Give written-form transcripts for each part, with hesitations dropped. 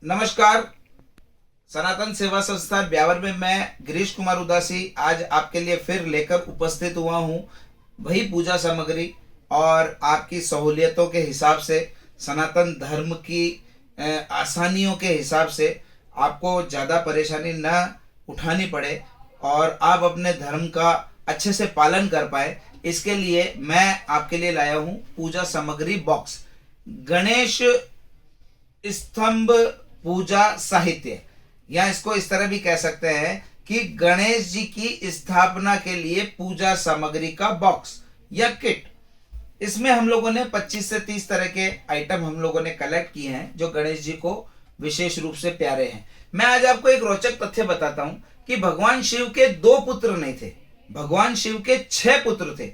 नमस्कार। सनातन सेवा संस्था ब्यावर में मैं गिरीश कुमार उदासी आज आपके लिए फिर लेकर उपस्थित हुआ हूँ वही पूजा सामग्री और आपकी सहूलियतों के हिसाब से, सनातन धर्म की आसानियों के हिसाब से आपको ज़्यादा परेशानी न उठानी पड़े और आप अपने धर्म का अच्छे से पालन कर पाए, इसके लिए मैं आपके लिए लाया हूँ पूजा सामग्री बॉक्स। गणेश स्तंभ पूजा साहित्य, या इसको इस तरह भी कह सकते हैं कि गणेश जी की स्थापना के लिए पूजा सामग्री का बॉक्स या किट। इसमें हम लोगों ने 25 से 30 तरह के आइटम हम लोगों ने कलेक्ट किए हैं जो गणेश जी को विशेष रूप से प्यारे हैं। मैं आज आपको एक रोचक तथ्य बताता हूं कि भगवान शिव के 2 पुत्र नहीं थे, भगवान शिव के 6 पुत्र थे।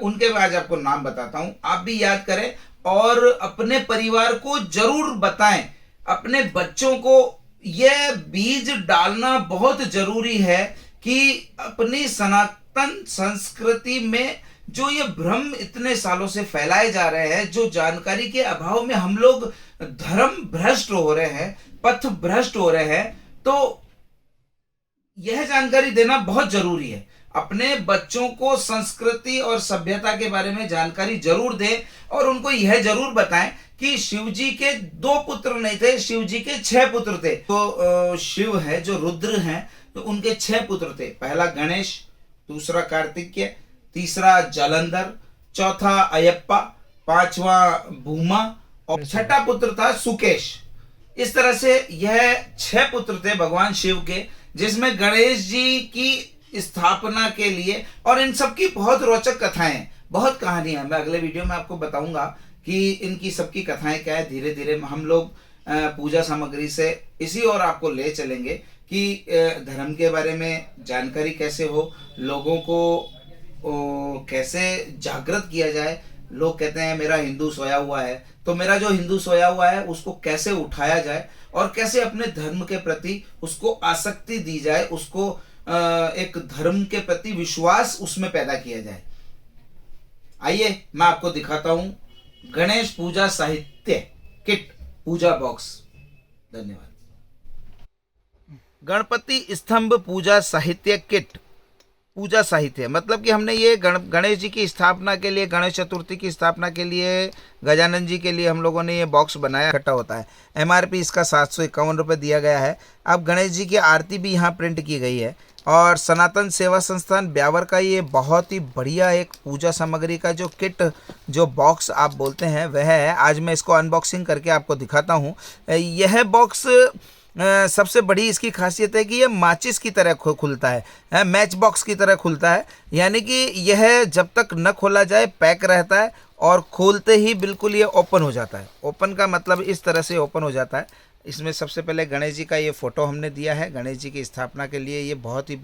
उनके आज आपको नाम बताता हूं, आप भी याद करें और अपने परिवार को जरूर बताएं। अपने बच्चों को यह बीज डालना बहुत जरूरी है कि अपनी सनातन संस्कृति में जो ये भ्रम इतने सालों से फैलाए जा रहे हैं, जो जानकारी के अभाव में हम लोग धर्म भ्रष्ट हो रहे हैं, पथ भ्रष्ट हो रहे हैं, तो यह जानकारी देना बहुत जरूरी है। अपने बच्चों को संस्कृति और सभ्यता के बारे में जानकारी जरूर दें और उनको यह जरूर बताएं कि शिव जी के 2 पुत्र नहीं थे, शिव जी के 6 पुत्र थे। तो शिव है जो रुद्र हैं, तो उनके 6 पुत्र थे। पहला गणेश, दूसरा कार्तिकेय, तीसरा जालंधर, चौथा अयप्पा, पांचवा भूमा और छठा पुत्र था सुकेश। इस तरह से यह 6 पुत्र थे भगवान शिव के, जिसमें गणेश जी की स्थापना के लिए, और इन सब की बहुत रोचक कथाएं हैं, बहुत कहानियां। मैं अगले वीडियो में आपको बताऊंगा कि इनकी सबकी कथाएं क्या है। धीरे धीरे हम लोग पूजा सामग्री से इसी और आपको ले चलेंगे कि धर्म के बारे में जानकारी कैसे हो, लोगों को कैसे जागृत किया जाए। लोग कहते हैं मेरा हिंदू सोया हुआ है, तो मेरा जो हिंदू सोया हुआ है उसको कैसे उठाया जाए और कैसे अपने धर्म के प्रति उसको आसक्ति दी जाए, उसको एक धर्म के प्रति विश्वास उसमें पैदा किया जाए। आइए मैं आपको दिखाता हूं गणेश पूजा साहित्य किट पूजा बॉक्स। धन्यवाद। गणपति स्तंभ पूजा साहित्य किट पूजा साहित्य मतलब कि हमने ये गणेश जी की स्थापना के लिए, गणेश चतुर्थी की स्थापना के लिए, गजानन जी के लिए हम लोगों ने ये बॉक्स बनाया। इकट्ठा होता है। MRP इसका 751 रुपये दिया गया है। अब गणेश जी की आरती भी यहाँ प्रिंट की गई है और सनातन सेवा संस्थान ब्यावर का ये बहुत ही बढ़िया एक पूजा सामग्री का जो किट, जो बॉक्स आप बोलते हैं, वह है। आज मैं इसको अनबॉक्सिंग करके आपको दिखाता हूँ। यह बॉक्स सबसे बड़ी इसकी खासियत है कि यह माचिस की तरह खुलता है, मैच बॉक्स की तरह खुलता है। यानी कि यह जब तक न खोला जाए पैक रहता है और खोलते ही बिल्कुल ये ओपन हो जाता है। ओपन का मतलब इस तरह से ओपन हो जाता है। इसमें सबसे पहले गणेश जी का ये फ़ोटो हमने दिया है। गणेश जी की स्थापना के लिए ये बहुत ही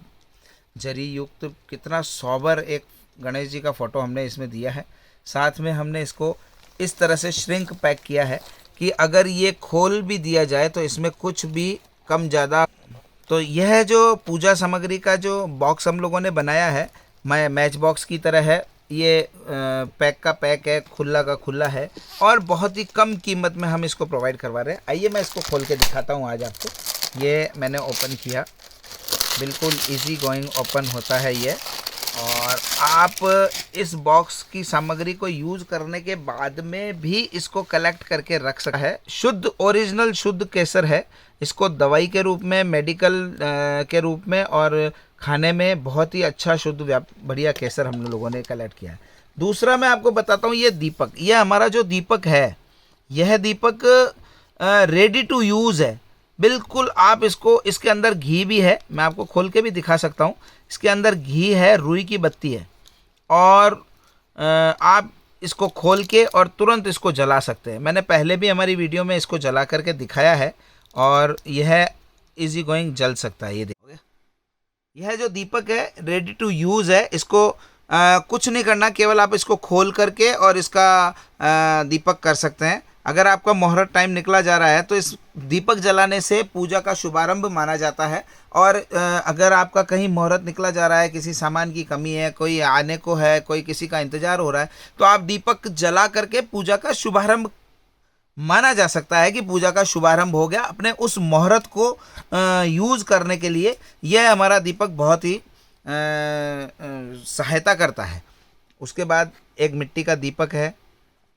जरी युक्त, कितना सोबर एक गणेश जी का फ़ोटो हमने इसमें दिया है। साथ में हमने इसको इस तरह से श्रिंक पैक किया है कि अगर ये खोल भी दिया जाए तो इसमें कुछ भी कम ज़्यादा। तो यह जो पूजा सामग्री का जो बॉक्स हम लोगों ने बनाया है, मैच बॉक्स की तरह है। ये पैक का पैक है, खुला का खुला है और बहुत ही कम कीमत में हम इसको प्रोवाइड करवा रहे हैं। आइए मैं इसको खोल के दिखाता हूँ आज आपको। ये मैंने ओपन किया, बिल्कुल इजी गोइंग ओपन होता है ये। और आप इस बॉक्स की सामग्री को यूज़ करने के बाद में भी इसको कलेक्ट करके रख सकते हैं। शुद्ध ओरिजिनल शुद्ध केसर है। इसको दवाई के रूप में, मेडिकल के रूप में और खाने में बहुत ही अच्छा शुद्ध बढ़िया केसर हम लोगों ने कलेक्ट किया है। दूसरा मैं आपको बताता हूँ, ये दीपक, ये हमारा जो दीपक है, यह दीपक रेडी टू यूज़ है बिल्कुल। आप इसको, इसके अंदर घी भी है, मैं आपको खोल के भी दिखा सकता हूँ। इसके अंदर घी है, रुई की बत्ती है और आप इसको खोल के और तुरंत इसको जला सकते हैं। मैंने पहले भी हमारी वीडियो में इसको जला करके दिखाया है और यह इजी गोइंग जल सकता है। ये देखोगे, यह जो दीपक है रेडी टू यूज़ है। इसको कुछ नहीं करना, केवल आप इसको खोल करके और इसका दीपक कर सकते हैं। अगर आपका मुहूर्त टाइम निकला जा रहा है तो इस दीपक जलाने से पूजा का शुभारंभ माना जाता है। और अगर आपका कहीं मुहूर्त निकला जा रहा है, किसी सामान की कमी है, कोई आने को है, कोई किसी का इंतज़ार हो रहा है, तो आप दीपक जला करके पूजा का शुभारंभ माना जा सकता है कि पूजा का शुभारंभ हो गया। अपने उस मुहूर्त को यूज़ करने के लिए यह हमारा दीपक बहुत ही सहायता करता है। उसके बाद एक मिट्टी का दीपक है,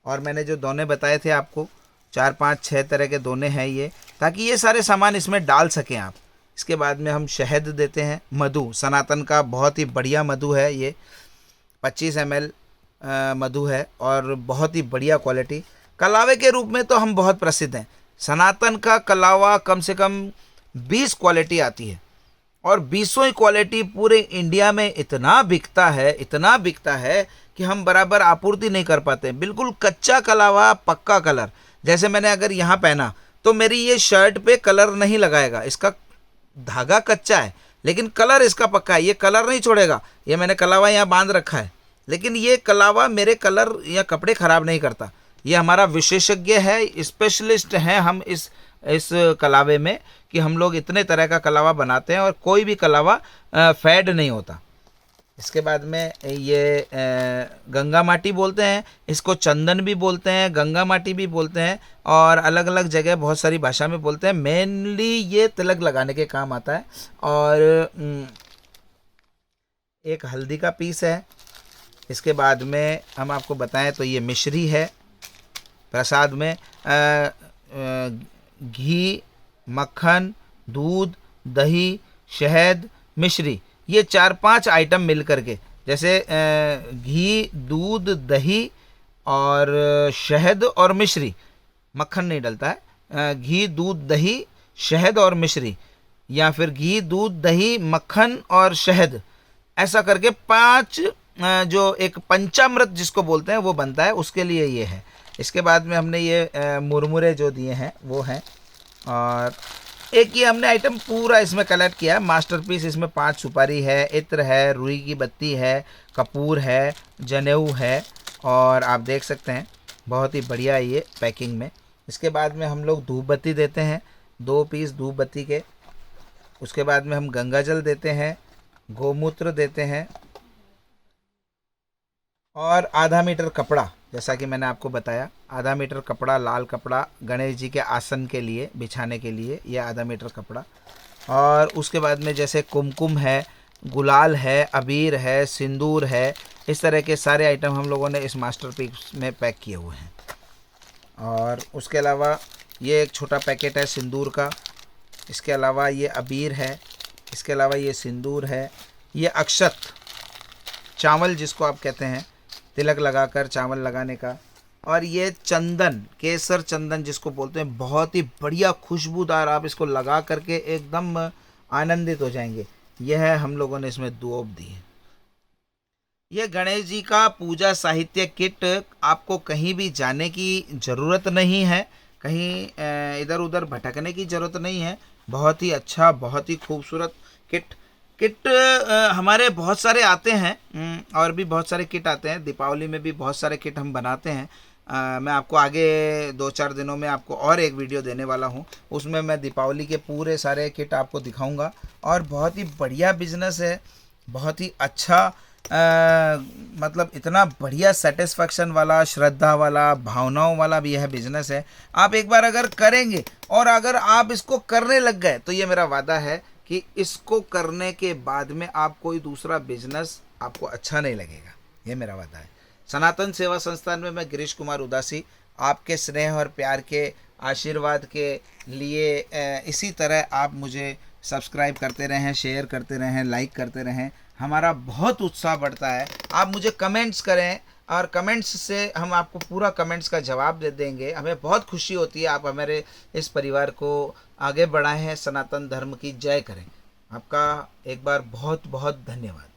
और मैंने जो दोने बताए थे आपको 4 5 6 तरह के दोने हैं ये, ताकि ये सारे सामान इसमें डाल सकें आप। इसके बाद में हम शहद देते हैं, मधु, सनातन का बहुत ही बढ़िया मधु है ये, 25 ml मधु है और बहुत ही बढ़िया क्वालिटी। कलावे के रूप में तो हम बहुत प्रसिद्ध हैं। सनातन का कलावा कम से कम 20 क्वालिटी आती है, और 20 ही क्वालिटी पूरे इंडिया में इतना बिकता है कि हम बराबर आपूर्ति नहीं कर पाते। बिल्कुल कच्चा कलावा, पक्का कलर। जैसे मैंने अगर यहाँ पहना तो मेरी ये शर्ट पे कलर नहीं लगाएगा, इसका धागा कच्चा है लेकिन कलर इसका पक्का है, ये कलर नहीं छोड़ेगा। ये मैंने कलावा यहाँ बांध रखा है, लेकिन ये कलावा मेरे कलर या कपड़े खराब नहीं करता। ये हमारा विशेषज्ञ है, स्पेशलिस्ट हैं हम इस कलावे में, कि हम लोग इतने तरह का कलावा बनाते हैं और कोई भी कलावा फेड नहीं होता। इसके बाद में ये गंगा माटी बोलते हैं, इसको चंदन भी बोलते हैं, गंगा माटी भी बोलते हैं, और अलग अलग जगह बहुत सारी भाषा में बोलते हैं। मेनली ये तिलक लगाने के काम आता है। और एक हल्दी का पीस है। इसके बाद में हम आपको बताएं तो ये मिश्री है। प्रसाद में घी, मक्खन, दूध, दही, शहद, मिश्री, ये 4-5 आइटम मिल करके, जैसे घी, दूध, दही और शहद और मिश्री, मक्खन नहीं डलता है, घी, दूध, दही, शहद और मिश्री, या फिर घी, दूध, दही, मक्खन और शहद, ऐसा करके 5 जो एक पंचामृत जिसको बोलते हैं वो बनता है, उसके लिए ये है। इसके बाद में हमने ये मुरमुरे जो दिए हैं वो हैं, और एक ये हमने आइटम पूरा इसमें कलेक्ट किया है, मास्टरपीस। इसमें 5 सुपारी है, इत्र है, रुई की बत्ती है, कपूर है, जनेऊ है, और आप देख सकते हैं बहुत ही बढ़िया है ये पैकिंग में। इसके बाद में हम लोग धूप बत्ती देते हैं, 2 पीस धूप बत्ती के। उसके बाद में हम गंगा जल देते हैं, गोमूत्र देते हैं, और आधा मीटर कपड़ा, जैसा कि मैंने आपको बताया, आधा मीटर कपड़ा, लाल कपड़ा, गणेश जी के आसन के लिए बिछाने के लिए ये आधा मीटर कपड़ा। और उसके बाद में जैसे कुमकुम है, गुलाल है, अबीर है, सिंदूर है, इस तरह के सारे आइटम हम लोगों ने इस मास्टरपीस में पैक किए हुए हैं। और उसके अलावा ये एक छोटा पैकेट है सिंदूर का। इसके अलावा ये अबीर है, इसके अलावा ये सिंदूर है, ये अक्षत, चावल जिसको आप कहते हैं, तिलक लगाकर चावल लगाने का, और ये चंदन, केसर चंदन जिसको बोलते हैं, बहुत ही बढ़िया खुशबूदार, आप इसको लगा करके एकदम आनंदित हो जाएंगे। यह है हम लोगों ने इसमें दूब दी है। यह गणेश जी का पूजा साहित्य किट, आपको कहीं भी जाने की ज़रूरत नहीं है, कहीं इधर उधर भटकने की ज़रूरत नहीं है। बहुत ही अच्छा, बहुत ही खूबसूरत किट हमारे बहुत सारे आते हैं, और भी बहुत सारे किट आते हैं। दीपावली में भी बहुत सारे किट हम बनाते हैं। मैं आपको आगे 2-4 दिनों में आपको और एक वीडियो देने वाला हूं, उसमें मैं दीपावली के पूरे सारे किट आपको दिखाऊंगा। और बहुत ही बढ़िया बिजनेस है, बहुत ही अच्छा, मतलब इतना बढ़िया सेटिस्फैक्शन वाला, श्रद्धा वाला, भावनाओं वाला भी यह बिजनेस है। आप एक बार अगर करेंगे और अगर आप इसको करने लग गए तो ये मेरा वादा है कि इसको करने के बाद में आप कोई दूसरा बिजनेस आपको अच्छा नहीं लगेगा, ये मेरा वादा है। सनातन सेवा संस्थान में मैं गिरीश कुमार उदासी आपके स्नेह और प्यार के आशीर्वाद के लिए इसी तरह आप मुझे सब्सक्राइब करते रहें, शेयर करते रहें, लाइक करते रहें, हमारा बहुत उत्साह बढ़ता है। आप मुझे कमेंट्स करें, और कमेंट्स से हम आपको पूरा कमेंट्स का जवाब दे देंगे। हमें बहुत खुशी होती है आप हमारे इस परिवार को आगे बढ़ाएं हैं, सनातन धर्म की जय करें। आपका एक बार बहुत बहुत धन्यवाद।